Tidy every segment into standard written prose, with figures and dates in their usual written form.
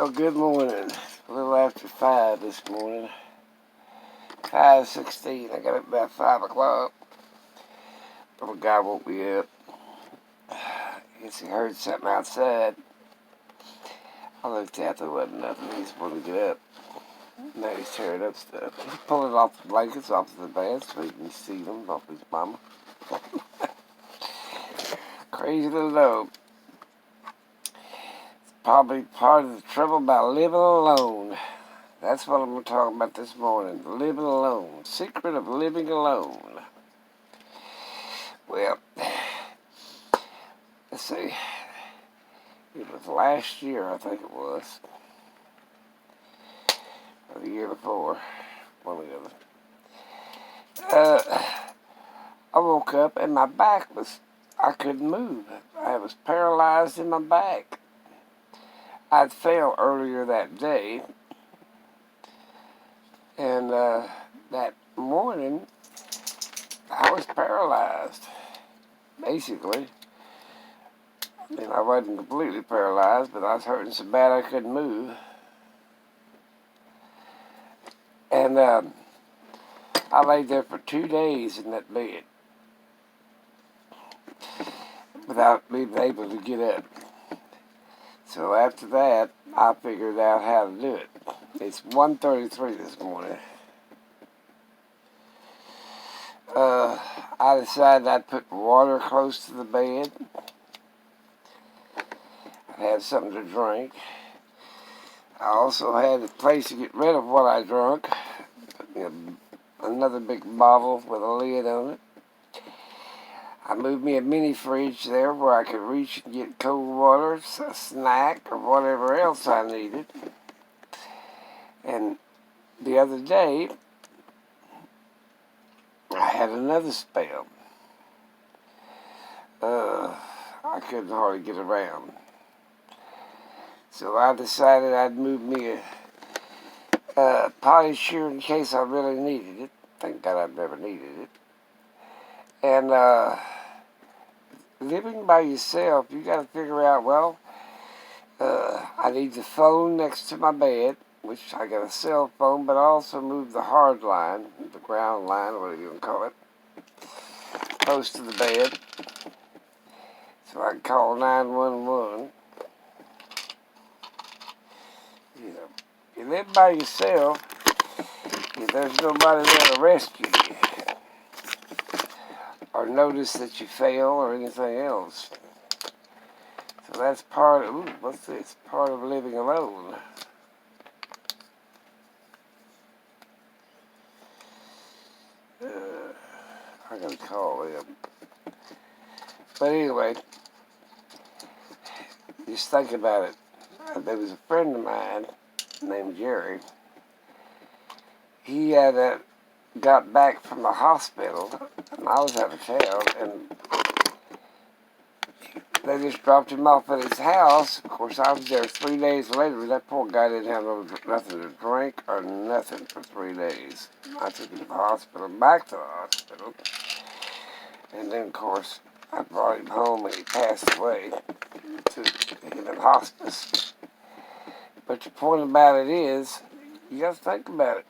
Well, good morning. A little after 5 this morning. 5:16. I got up about 5 o'clock. Little guy woke me up. I guess he heard something outside. I looked out, there wasn't nothing. He just wanted to get up. Now he's tearing up stuff. He's pulling off the blankets off the bed so he can see them off his mama. Crazy little dog. It's probably part of the trouble about living alone. That's what I'm going to talk about this morning. Living alone. Secret of living alone. Well, let's see. It was last year, I think it was. Or the year before. One or the other. I woke up and my back was, I couldn't move. I was paralyzed in my back. I'd fell earlier that day. And that morning, I was paralyzed, basically. I mean, I wasn't completely paralyzed, but I was hurting so bad I couldn't move. And I laid there for 2 days in that bed without being able to get up. So after that, I figured out how to do it. It's 1:33 this morning. I decided I'd put water close to the bed. I'd have something to drink. I also had a place to get rid of what I drank. Another big bottle with a lid on it. I moved me a mini fridge there where I could reach and get cold water, a snack, or whatever else I needed. And the other day, I had another spell. I couldn't hardly get around. So I decided I'd move me a potty shear in case I really needed it. Thank God I've never needed it. And living by yourself, you got to figure out, well, I need the phone next to my bed, which I got a cell phone, but I also moved the hard line, the ground line, whatever you want to call it, close to the bed, so I can call 911. You live by yourself, if there's nobody there to rescue you, or notice that you fail, or anything else. So that's part of, what's this? Part of living alone. I gotta call him. But anyway, just think about it. There was a friend of mine named Jerry. He had got back from the hospital, and I was out of town, and they just dropped him off at his house. Of course, I was there 3 days later. That poor guy didn't have nothing to drink or nothing for 3 days. I took him to the hospital, back to the hospital. And then, of course, I brought him home and he passed away to him in hospice. But the point about it is, you got to think about it.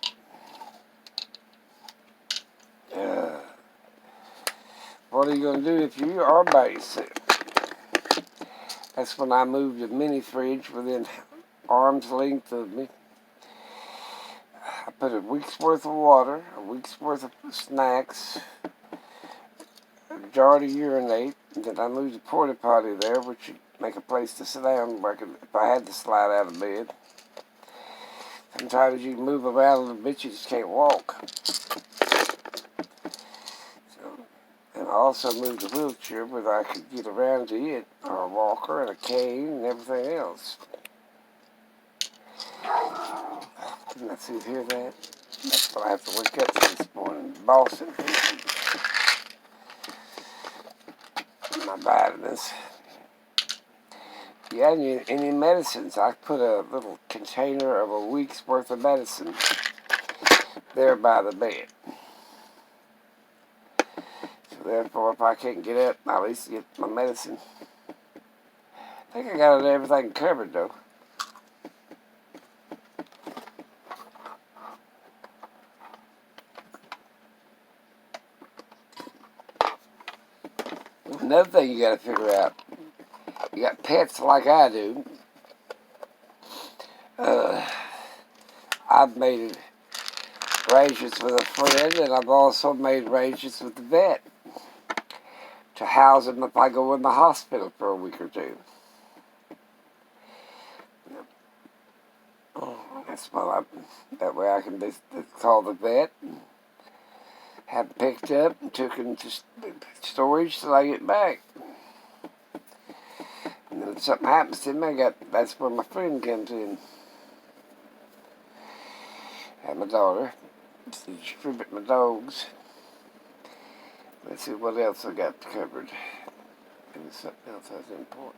What are you going to do if you are by yourself? That's when I moved a mini fridge within arm's length of me. I put a week's worth of water, a week's worth of snacks, a jar to urinate, and then I moved a porta potty there, which would make a place to sit down where I could, if I had to slide out of bed. Sometimes you can move around a little bit, you just can't walk. And I also moved a wheelchair where I could get around to it, or a walker and a cane and everything else. Didn't I see hear that? That's what I have to wake up to this morning. Boston. My vitamins. If you had any medicines, I put a little container of a week's worth of medicine there by the bed. Therefore, if I can't get up, I at least get my medicine. I think I got everything covered, though. Another thing you gotta figure out, you got pets like I do. I've made arrangements with a friend, and I've also made arrangements with the vet to house him if I go in the hospital for a week or two. That's why that way I can just call the vet, and have him picked up and took him to storage till I get back. And then if something happens to me, that's where my friend comes in. And my daughter to distribute my dogs. Let's see what else I got covered. And there's something else that's important.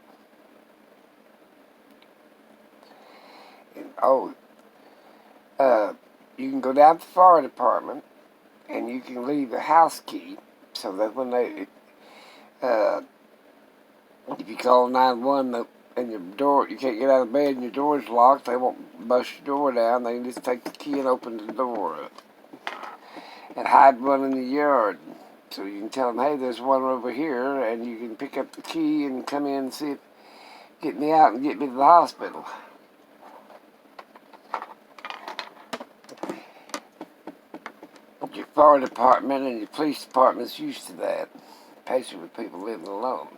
And, you can go down to the fire department and you can leave a house key so that when if you call 911 and your door, you can't get out of bed and your door's locked, they won't bust your door down. They can just take the key and open the door up. And hide one in the yard. So you can tell them, hey, there's one over here, and you can pick up the key and come in and see if, get me out and get me to the hospital. Your fire department and your police department's used to that, especially with people living alone.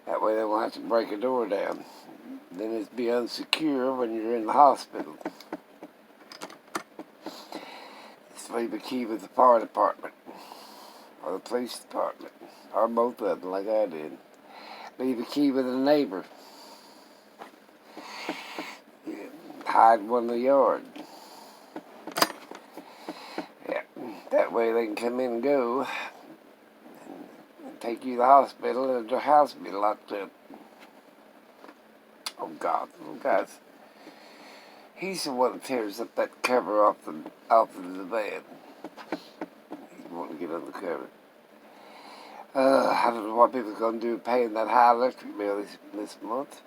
That way they won't have to break a door down. Then it'd be unsecure when you're in the hospital. Just leave a key with the fire department or the police department, or both of them, like I did. Leave a key with a neighbor. Hide one in the yard. Yeah, that way they can come in and go and take you to the hospital and your house will be locked up. Oh God, guys. He's the one that tears up that cover off of the bed. He's wanting to get on the cover. I don't know what people are going to do paying that high electric bill this month.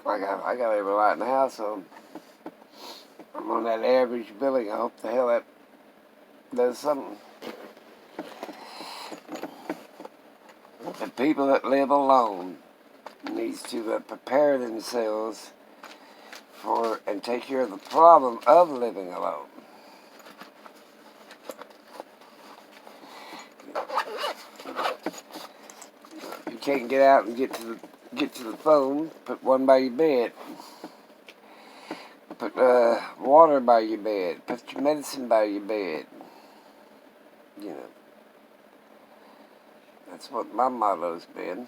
I got every light in the house, so I'm on that average billing. I hope the hell that does something. The people that live alone needs to prepare themselves for and take care of the problem of living alone. You can't get out and get to the phone. Put one by your bed. Put water by your bed. Put your medicine by your bed. You know. That's what my motto's been.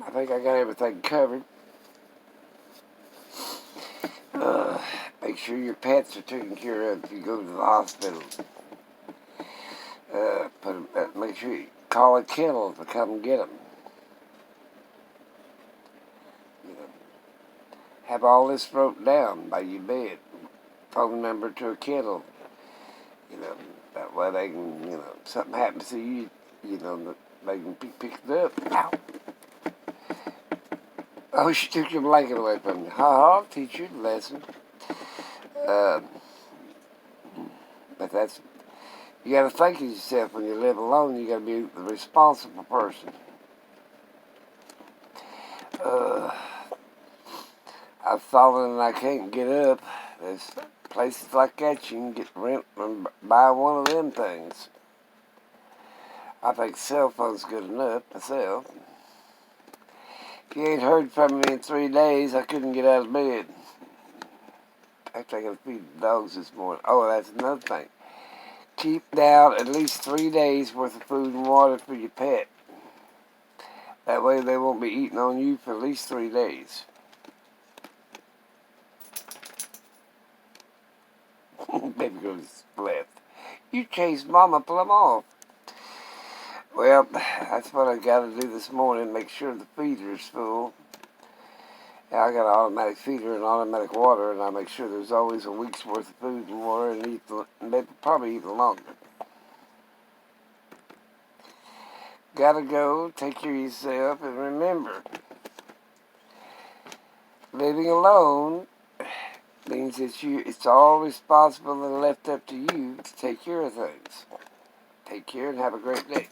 I think I got everything covered. Make sure your pets are taken care of if you go to the hospital. Make sure you call a kennel to come get them. You know, have all this wrote down by your bed. Phone number to a kennel. You know, that way they can, you know, if something happens to you, you know, they can pick it up. Ow! Oh, she took your blanket away from you. I'll teach you the lesson. But that's, you got to think of yourself when you live alone. You got to be the responsible person. I've fallen and I can't get up. There's places like that you can get rent and buy one of them things. I think cell phone's good enough myself. If you ain't heard from me in 3 days, I couldn't get out of bed. Actually, I got to feed the dogs this morning. Oh, that's another thing. Keep down at least 3 days worth of food and water for your pet. That way they won't be eating on you for at least 3 days. Baby goes left. You chased Mama plumb off. Well, that's what I got to do this morning. Make sure the feeder's full. Yeah, I got an automatic feeder and automatic water, and I make sure there's always a week's worth of food and water, and probably even longer. Gotta go, take care of yourself, and remember, living alone means that it's all responsible and left up to you to take care of things. Take care and have a great day.